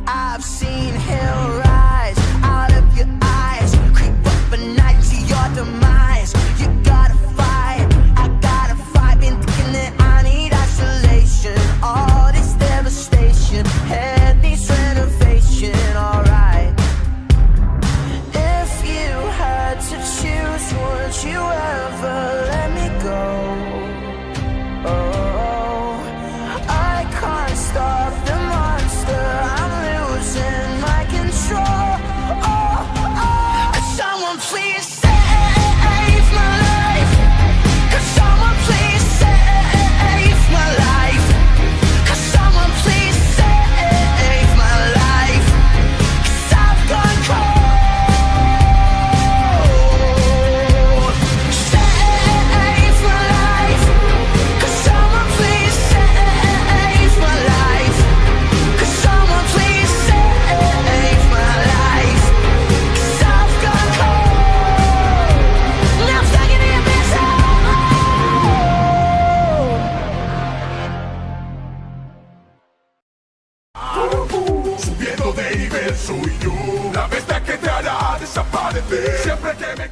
I've seen hell rise out of your eyes, creep up a night to your demise. You gotta fight, I gotta fight. Been thinking that I need isolation. All this devastation, head needs renovation. Alright, if you had to choose, would you ever let me go? Oh, I can't stop the monster, I'm losing my control. Oh, oh, someone please save my life. Could someone please save my life? Could someone please save my life? 'Cause I've gone cold. Save my life. Could someone please save my life? Could someone please save my life? 'Cause I've gone cold. Now I'm stuck in the abyss. Subiendo de nivel soy yo, la bestia que te hará desaparecer. Siempre que me